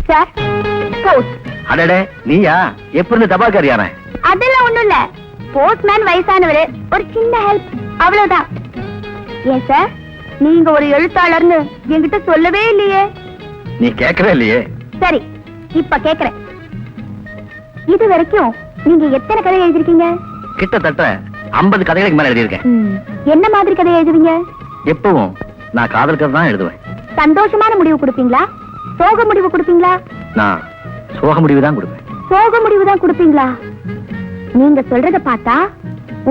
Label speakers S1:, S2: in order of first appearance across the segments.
S1: Sir post.
S2: அடடே நீயா? எப்படி தபால்காரியான?
S1: அதெல்லாம் ஒண்ணும் இல்ல, போஸ்ட்மேன் வயசானவரு, ஒரு சின்ன ஹெல்ப் அவ்வளவுதான். ஏன் சார் நீங்க ஒரு எழுத்தாளர்னு என்கிட்ட சொல்லவே இல்லையே?
S2: நீ கேட்கவே இல்லையே.
S1: சரி இப்ப கேக்குறேன். இது வரைக்கும் நீங்க எத்தனை கதை எழுதிருக்கீங்க?
S2: கிட்டத்தட்ட 50 கதைகளுக்கு மேல எழுதியிருக்கேன்.
S1: என்ன மாதிரி கதை எழுதுவீங்க?
S2: எப்பவும் நான் காதல் கதை தான் எழுதுவேன்.
S1: சந்தோஷமான முடிவு கொடுப்பீங்களா, சோக முடிவு கொடுப்பீங்களா?
S2: நான் சோக முடிவு தான் கொடுப்பேன்.
S1: சோக முடிவு தான் கொடுப்பீங்களா? நீங்க சொல்றத பார்த்தா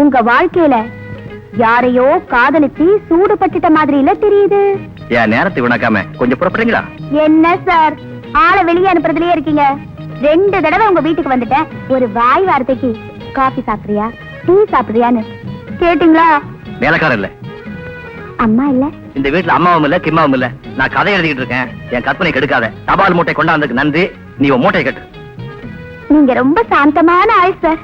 S1: உங்க வாழ்க்கையில யாரையோ காதலிச்சு சூடு பட்டுட்ட மாதிரி இல்ல தெரியுது.
S2: என் நேரத்தை வினாக்காம கொஞ்சம் புறப்படுறீங்களா?
S1: என்ன சார் ஆளை வெளியே அனுப்புறதுலயே இருக்கீங்க? 2 தடவை உங்க வீட்டுக்கு வந்துட்டேன். ஒரு வாய் வார்த்தைக்கு காபி சாப்பிடுறியா, டீ சாப்பிடுறியான்னு கேட்டீங்களா?
S2: வேலைக்காரன் இல்ல,
S1: அம்மா இல்ல,
S2: இந்த வீட்டுல அம்மாவும் இல்ல கிம்மாவும் இல்ல. நான் கதை எழுதிக்கிட்டு இருக்கேன். என் கற்பனை கெடுக்காத. தபால் மூட்டை கொண்டாந்ததுக்கு நன்றி. நீ உன் மூட்டை கட்டு.
S1: நீங்க ரொம்ப சாந்தமான ஆள் சார்.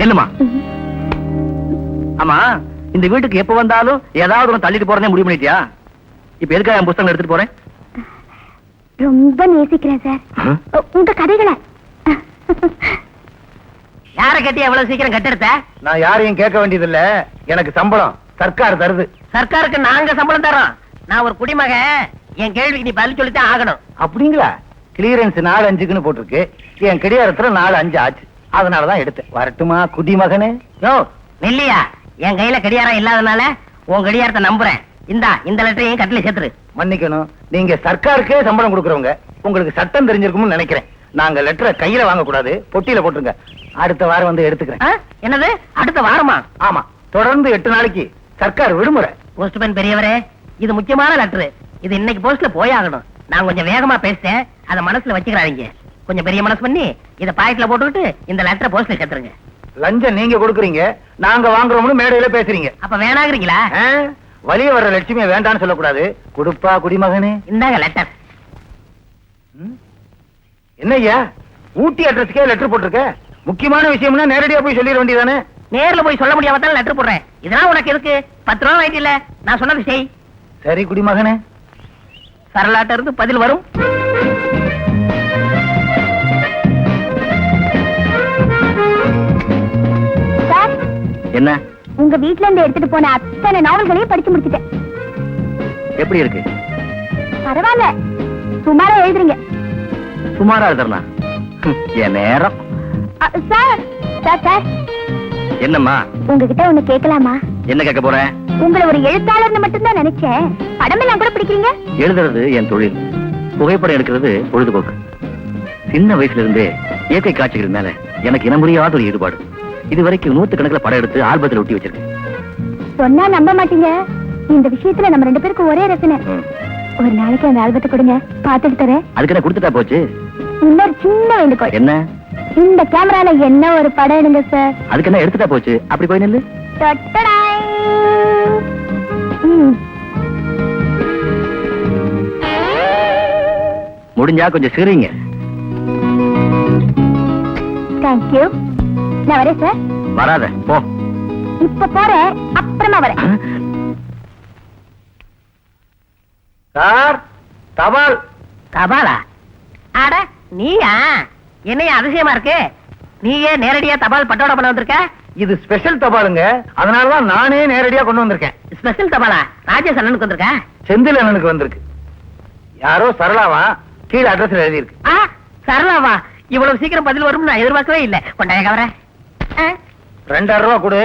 S2: நில்லுமா. ஆமா, இந்த வீட்டுக்கு எப்ப வந்தாலும் ஏதாவது ஒண்ணு தள்ளிட்டு போறதே முடிவு பண்ணிட்டியா? இப்ப எதுக்காக என் புத்தகம் எடுத்துட்டு போறேன்?
S1: ரொம்ப நேசிக்கிறேன் சார் உங்க கதைகளை.
S3: யார கட்டி எவ்வளவு சீக்கிரம் கட்டெடுத்த?
S2: நான் யாரையும் கேட்க வேண்டியதில்ல. எனக்கு சம்பளம் சர்க்கார் தருது.
S3: சர்க்காருக்கு நாங்க சம்பளம் தரோம். நான் ஒரு குடிமகன், என் கேள்விக்கு நீ பதில் சொல்லித்தான் ஆகணும்.
S2: அப்படிங்களா? கிளியரன்ஸ் 4-5க்குன்னு போட்டிருக்கு. என் கிடையாரத்துல 4-5 ஆச்சு. அதனாலதான் எடுத்தேன். வரட்டுமா குடிமகனே?
S3: யோ நெல்லியா, என் கையில கடியாரம் இல்லாதனால உன் கடியாரத்தை நம்புறேன். இந்த லெட்டரையும் கட்டில சேர்த்துரு.
S2: மன்னிக்கணும், நீங்க சர்க்காருக்கே சம்பளம் கொடுக்கறவங்க. உங்களுக்கு சட்டம் தெரிஞ்சிருக்கும்னு நினைக்கிறேன். நாங்க லெட்டரை கையில வாங்க கூடாது, பொட்டியில போட்டுருங்க. அடுத்த வாரம் வந்து எடுத்துக்கிறேன்.
S3: என்னது அடுத்த வாரமா?
S2: ஆமா, தொடர்ந்து 8 நாளைக்கு சர்க்கார் விடுமுறை.
S3: போஸ்ட்மேன் பெரியவரே, இது முக்கியமான லெட்டர். இது இன்னைக்கு போஸ்ட்ல போயாகணும். நான் கொஞ்சம் வேகமா பேசிட்டேன், அதை மனசுல வச்சுக்கிறாங்க. கொஞ்சம் பெரிய மனசு பண்ணி இத பாக்கெட்ல போட்டுக்கிட்டு இந்த லெட்டரை போஸ்ட்ல சேர்த்துருங்க.
S2: லஞ்சம் நீங்க கொடுக்குறீங்க, நாங்க வாங்குறோம்னு மேடையில பேசுறீங்க.
S3: அப்ப வேணாங்கிறீங்களா?
S2: வலிய வர்ற லட்சுமியை வேண்டான்னு சொல்லக்கூடாது. கொடுப்பா குடிமகனே.
S3: இந்தாங்க லெட்டர்.
S2: என்னய்யா ஊட்டி அட்ரஸ்க்கே லெட்டர் போட்டிருக்க? முக்கியமான விஷயம்னா நேரடியா போய் சொல்லிட வேண்டியதானே?
S3: நேர்ல போய் சொல்ல முடியாம தான் லெட்டர் போடுறேன். இதெல்லாம் உனக்கு எதுக்கு? 10 ரூபா வாங்கிட்டு இல்ல, நான் சொன்னது செய்.
S2: சரி குடிமகனே.
S3: சரளாட்ட இருந்து பதில் வரும்.
S1: சார்
S2: என்ன?
S1: உங்க வீட்ல இருந்து எடுத்துட்டு போன அத்தனை நாவல்களையும் படிச்சு முடிச்சிட்டேன்.
S2: எப்படி இருக்கு?
S1: பரவாயில்ல, சுமாரா எழுதுறீங்க.
S2: சுமாரா எழுதுறனா? என் நேரம்.
S1: சார் சார் சார்
S2: என்னம்மா?
S1: உங்ககிட்ட ஒண்ணு கேட்கலாமா?
S2: என்ன கேட்க போறேன்?
S1: உங்களை ஒரு எழுத்தாளர்னு மட்டும்தான் நினைச்சேன். படம் எல்லாம் கூட பிடிக்கிறீங்க.
S2: எழுதுறது என் தொழில், புகைப்படம் எடுக்கிறது பொழுதுபோக்கு. சின்ன வயசுல இருந்தே இயற்கை காட்சிகள் மேல எனக்கு இனமுறியாத ஒரு ஈடுபாடு. இதுவரைக்கும் 100 படம் எடுத்து ஆல்பத்தில் ஒட்டி வச்சிருக்கேன்.
S1: சொன்னா நம்ப மாட்டீங்க, இந்த விஷயத்துல நம்ம 2 பேருக்கும் ஒரே ரசனை. ஒரு நாளைக்கு அந்த ஆல்பத்தை கொடுங்க, பாத்துட்டு தரேன். அதுக்கு என்ன கொடுத்துட்டா போச்சு? இன்னொரு சின்ன வேண்டுகோள்.
S2: என்ன?
S1: இந்த கேமரால என்ன ஒரு படம் எடுங்க சார்.
S2: அதுக்கு என்ன எடுத்துட்டா போச்சு? அப்படி போய் நில்லு. முடிஞ்சா கொஞ்சம் சிரிங்க.
S1: தேங்க்யூ. நான் வரேன் சார்.
S2: வராத போ.
S1: இப்ப போறேன், அப்புறமா வரேன்.
S2: சார் தபால்.
S3: தபாலா? அட நீயா? என்னையா அதிசயமா இருக்கு. நீயே நேரடியா தபால் பட்டோட பண்ண வந்திருக்க?
S2: இது ஸ்பெஷல் தபாலுங்க, அதனாலதான் நானே நேரடியா கொண்டு வந்திருக்கேன்.
S3: ஸ்பெஷல் தபாலா? ராஜேஷ் அண்ணனுக்கு வந்திருக்க?
S2: செந்தில் அண்ணனுக்கு வந்திருக்கு. யாரோ சரளாவா கீழே அட்ரஸ்ல எழுதி இருக்கு.
S3: சரளாவா? இவ்வளவு சீக்கிரம் பதில் வரும் நான் எதிர்பார்க்கவே இல்லை. கொண்டாய கவர.
S2: 2000 ரூபா கொடு,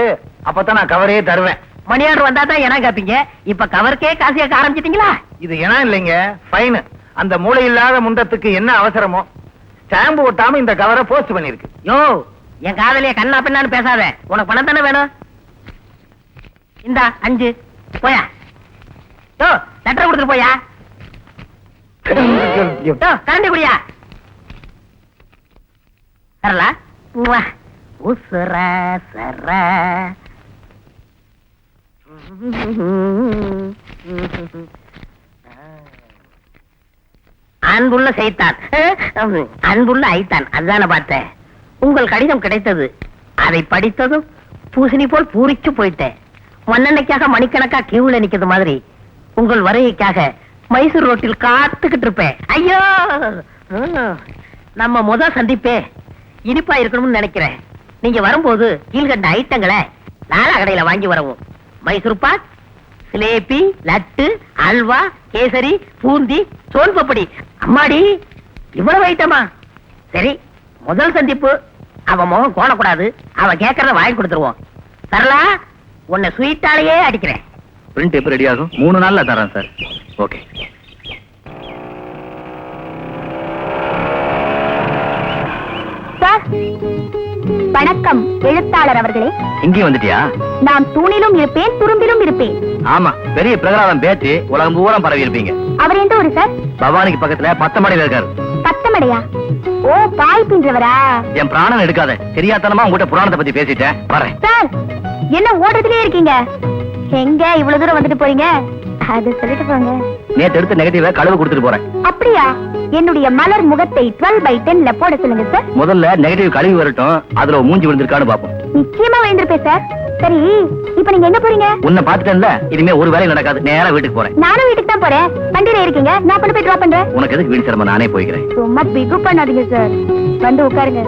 S2: அப்பதான் நான் கவரையே தருவேன்.
S3: மணி ஆர்டர் வந்தா தான் என்ன கேப்பீங்க? இப்ப கவருக்கே காசு கேட்க ஆரம்பிச்சிட்டீங்களா?
S2: இது ஏன்னா இல்லைங்க, ஃபைன். அந்த மூளை இல்லாத முண்டத்துக்கு என்ன அவசரமோ ஸ்டாம்பு ஒட்டாம இந்த கவரை போஸ்ட் பண்ணிருக்கு.
S3: யோ, என் காதலிய கண்ணா பின்னான்னு பேசாத. உனக்கு பணம் தானே வேணும்? இந்தா 5 போயா. யோ லெட்டர் கொடுத்துட்டு போயா. கரண்டி குடியா. சரலா உசுர சர. அன்புள்ள செய்தான், அன்புள்ள ஐத்தான், அதுதான பார்த்தேன். உங்கள் கடிதம் கிடைத்தது. அதை படித்ததும் பூசணி போல் பூரிச்சு போயிட்டேன். மண்ணெண்ணைக்காக மணிக்கணக்கா கியூல நிக்கிறது மாதிரி உங்கள் வருகைக்காக மைசூர் ரோட்டில் காத்துக்கிட்டு இருப்பேன். ஐயோ, நம்ம முதல் சந்திப்பே இனிப்பா இருக்கணும்னு நினைக்கிறேன். நீங்க வரும்போது கீழ்கண்ட ஐட்டங்களை நாலா கடையில வாங்கி வரவும். மைசூர் பாக், சிலேபி, லட்டு, அல்வா, கேசரி, பூந்தி, சோன் பப்படி. அம்மாடி, இவ்வளவு ஐட்டமா? சரி, முதல் சந்திப்பு, அவன் முகம் கோணக்கூடாது. அவன் கேட்கறத வாங்கி கொடுத்துருவோம். சரளா, உன்னை ஸ்வீட்டாலேயே அடிக்கிறேன்.
S2: பிரிண்ட் எப்ப ரெடி ஆகும்? 3 நாள்ல தரேன் சார். ஓகே.
S1: சார், வணக்கம் எழுத்தாளர் அவர்களே.
S2: இங்கே வந்துட்டியா?
S1: நான் தூணிலும் இருப்பேன், துரும்பிலும் இருப்பேன்.
S2: ஆமா, பெரிய பிரகலாதம் பேச்சு உலகம் பூரா பரவி இருப்பீங்க.
S1: அவர் எந்த ஊரு சார்?
S2: பவானிக்கு பக்கத்துல 10 மடையில இருக்காரு.
S1: 10 மடையா? ஓ, பாய் பின்றவரா?
S2: என் பிராணம் எடுக்காத. தெரியாதனமா உங்ககிட்ட புராணத்தை பத்தி பேசிட்டேன். வரேன்.
S1: சார், என்ன ஓடுறதுலயே இருக்கீங்க? எங்க இவ்வளவு தூரம் வந்துட்டு போறீங்க? அது சொல்லிட்டு போங்க.
S2: நேத்து எடுத்த நெகட்டிவ கழுவு கொடுத்துட்டு போறேன்.
S1: அப்படியா? என்னுடைய மலர் முகத்தை 12/10ல போட சொல்லுங்க சார்.
S2: முதல்ல நெகட்டிவ் கழுவி வரட்டும், அதுல மூஞ்சி விழுந்திருக்கான்னு பாப்போம்.
S1: நிச்சயமா விழுந்திருப்பேன் சார். சரி, இப்ப நீங்க எங்க போறீங்க?
S2: உன்னை பாத்துட்டேன்ல, இனிமே ஒரு வேலையும் நடக்காது. நேரா வீட்டுக்கு போறேன்.
S1: நானும் வீட்டுக்கு தான் போறேன். வண்டியில இருக்கீங்க, நான் கொண்டு போய் டிராப் பண்றேன்.
S2: உனக்கு எதுக்கு வீடு சிரமம்? நானே போய்க்கிறேன்.
S1: சும்மா பிகு பண்ணாதீங்க சார். வந்து உட்காருங்க.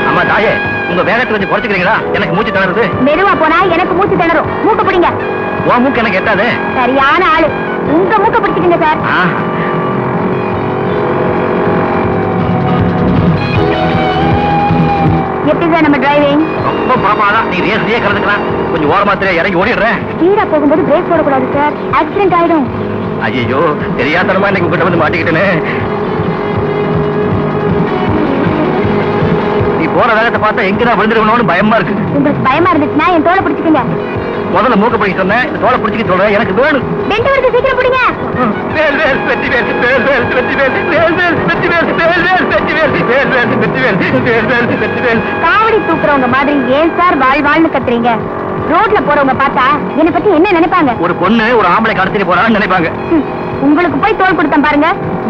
S2: அம்மா தாயே, உங்க வேகத்தை கொஞ்சம் குறைச்சுக்கிறீங்களா? எனக்கு மூச்சு திணறுது.
S1: மெதுவா போனா எனக்கு மூச்சு திணறும். மூக்க பிடிங்க.
S2: உன் மூக்கு எனக்கு எட்டாது.
S1: சரியான ஆளு. உங்க மூக்க பிடிச்சுக்கங்க சார். எப்படி சார் நம்ம டிரைவிங்?
S2: ரொம்ப பாப்பாதான். நீ ரேஸ்லயே கலந்துக்கலாம். கொஞ்சம் ஓரமாத்திரே இறங்கி ஓடிடுறேன்.
S1: ஸ்பீடா போகும்போது பிரேக் போடக்கூடாது சார். ஆக்சிடென்ட் ஆயிடும்.
S2: ஐயோ, தெரியாதனமா இன்னைக்கு உங்ககிட்ட வந்து மாட்டிக்கிட்டேனே. நீ போற வேகத்தை பார்த்தா எங்கதான் விழுந்துருக்கணும்னு பயமா இருக்கு.
S1: உங்களுக்கு பயமா இருந்துச்சுன்னா என் தோலை பிடிச்சுக்கங்க.
S2: முதல்ல மூக்க பிடிக்க சொன்னேன், இந்த தோலை பிடிச்சிக்க சொல்றேன். எனக்கு வேணும்.
S1: ரெண்டு வருது, சீக்கிரம் பிடிங்க.
S2: வேல் வேல் வெற்றி வேல், வேல் வேல் வெற்றி வேல், வேல் வேல் வெற்றி வேல், வேல் வேல் வெற்றி வேல், வேல் வேல் வெற்றி வேல், வேல் வேல் வெற்றி வேல்.
S1: காவடி தூக்குறவங்க மாதிரி ஏன் சார் வாழ் கத்துறீங்க? ரோட்ல போறவங்க பார்த்தா என்னை பத்தி என்ன நினைப்பாங்க?
S2: ஒரு பொண்ணு ஒரு ஆம்பளை கடத்திட்டு போறான்னு நினைப்பாங்க.
S1: உங்களுக்கு போய் தோல் கொடுத்தேன் பாருங்க.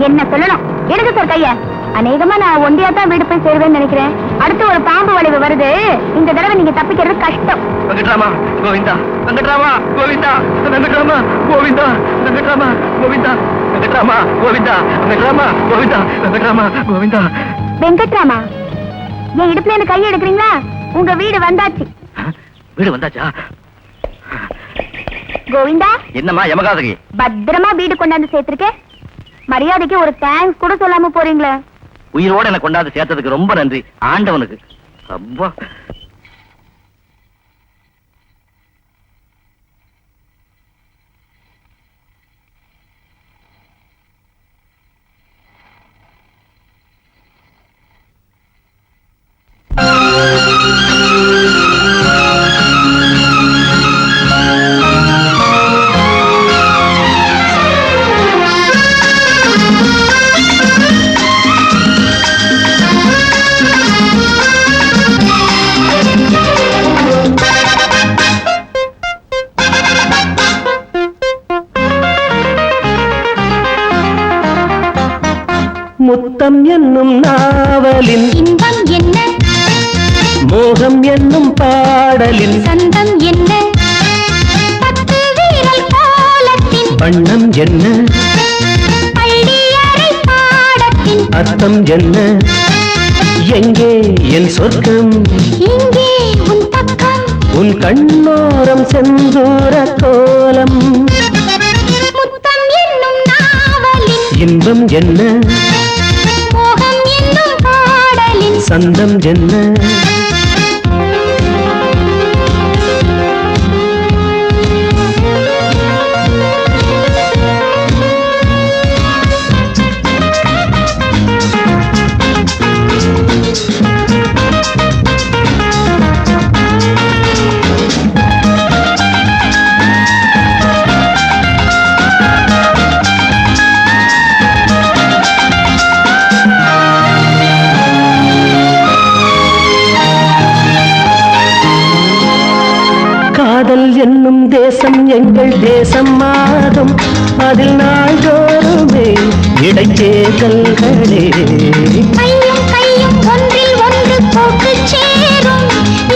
S1: என்ன சொல்லணும்? எடுங்க சார் கைய. அநேகமா நான் ஒண்டியா தான் வீடு போய் சேருவேன்னு நினைக்கிறேன். அடுத்து ஒரு பாம்பு வளைவு வருது. இந்த தடவை நீங்க தப்பிக்கிறது கஷ்டம்.
S2: வெங்கட்ராமா கோவிந்தா, வெங்கட்ராமா கோவிந்தா, வெங்கட்ராமா கோவிந்தா, வெங்கட்ராமா கோவிந்தா, வெங்கட்ராமா கோவிந்தா, வெங்கட்ராமா கோவிந்தா, வெங்கட்ராமா கோவிந்தா.
S1: வெங்கட்ராமா, என் இடுப்புல இருந்து கையை எடுக்கிறீங்களா? உங்க வீடு வந்தாச்சு.
S2: வீடு வந்தாச்சா?
S1: கோவிந்தா.
S2: என்னம்மா யமகாதகி?
S1: பத்திரமா வீடு கொண்டாந்து சேர்த்திருக்கேன். மரியாதைக்கு ஒரு தேங்க்ஸ் கூட சொல்லாம போறீங்களே.
S2: உயிரோட எனக்கு கொண்டாந்து சேர்த்ததுக்கு ரொம்ப நன்றி ஆண்டவனுக்கு. அப்பா,
S4: முத்தம் என்னும் நாவலின்
S1: இன்பம் என்ன,
S4: மோகம் என்னும் பாடலின்
S1: சந்தம் என்ன, பத்து வீரல் கோலத்தின்
S4: வண்ணம் என்ன,
S1: பள்ளியறை பாடத்தின்
S4: அர்த்தம் என்ன, எங்கே என் சொர்க்கம்,
S1: இங்கே உன் பக்கம்,
S4: உன் கண்ணோரம் செந்தூர கோலம்,
S1: முத்தம் என்னும் நாவலின்
S4: இன்பம் என்ன,
S1: மோகம் என்னும் பாடலின்
S4: சந்தம் என்ன. காதல் என்னும் தேசம் எங்கள் தேசம் மாறும் அதில் நாள்தோறுமே இடைத்தேர்தல்களே
S1: கையும் கையும் ஒன்றில் ஒன்று போக்கு சேரும்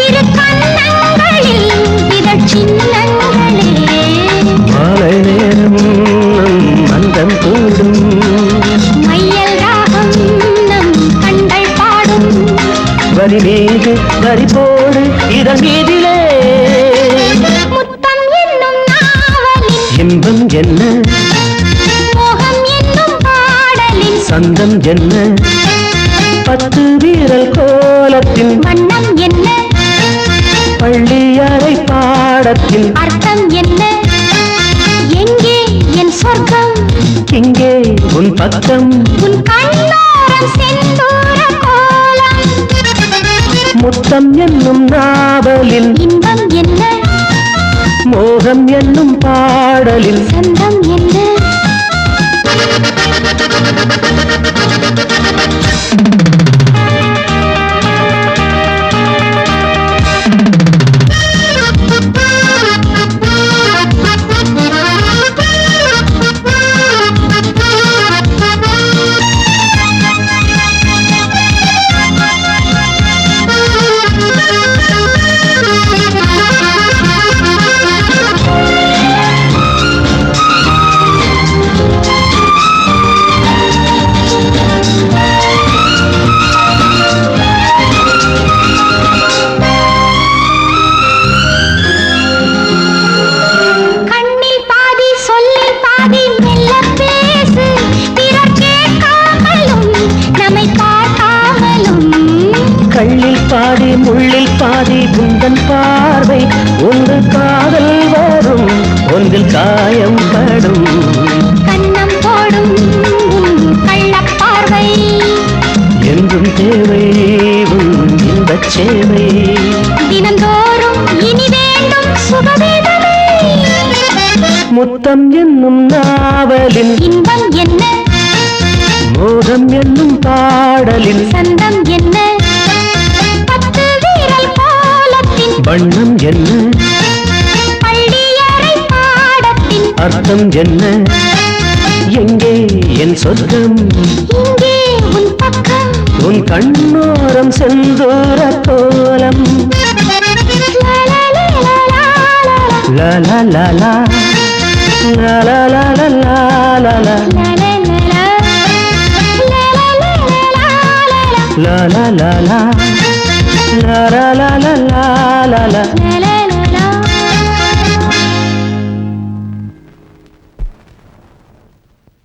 S1: இரு கண்ணங்களில் இதழ் சின்னங்களே
S4: மாலை நேரம் மந்தம் கூடும்
S1: மையல் ராகம் நம் கண்கள் பாடும்
S4: வரி மீது வரி போடு இதன் மீதிலே
S1: முத்தம் என்னும் நாவலின்
S4: இன்பம் என்ன
S1: மோகம் என்னும் பாடலின்
S4: சந்தம் என்ன 10 வீரல் கோலத்தின்
S1: வண்ணம் என்ன
S4: பள்ளியறை பாடத்தின்
S1: அர்த்தம் என்ன எங்கே என் சொர்க்கம்
S4: இங்கே உன் பக்கம்
S1: உன் கண்ணோரம் செந்தூர கோலம்
S4: முத்தம் என்னும் நாவலில்
S1: இன்பம் என்ன
S4: மோகம் என்னும் பாடலில்
S1: சந்தம் என்ன கண்ணில் பாதி சொல்லில் பாதி மெல்ல பேசு பிறர் கேட்காமலும் நம்மை பார்க்காமலும்
S4: கள்ளில் பாதி முள்ளில் பாதி குந்தன் பார்வை ஒன்று காதல் வரும் ஒன்றில் காயம் படும்
S1: கண்ணம் போடும் உன் கள்ளப் பார்வை
S4: என்றும் தேவை உன் இன்பச் சேவை
S1: தினந்தோறும் இனி வேண்டும் சுகவேதனை
S4: முத்தம் என்னும் நாவலில்
S1: இன்பம் என்ன
S4: மோகம் என்னும் பாடலில்
S1: சந்தம் என்ன 10 வீரல் கோலத்தின்
S4: வண்ணம் என்ன
S1: பள்ளியறை பாடத்தின்
S4: அர்த்தம் என்ன எங்கே என் சொர்க்கம்
S1: இங்கே உன் பக்கம்
S4: உன் கண்ணோரம் செந்தூர கோலம்
S1: லா, லா, லா, லா, லா, லா, லா.
S4: லா லா லா லா லா லா லா லா லா லா
S1: லா, லா, லா, லா. லா, லா, லா, லா, லா, லா, லா.
S4: லா லா லா லா லா லா லா லா லா லா
S1: லா, லா,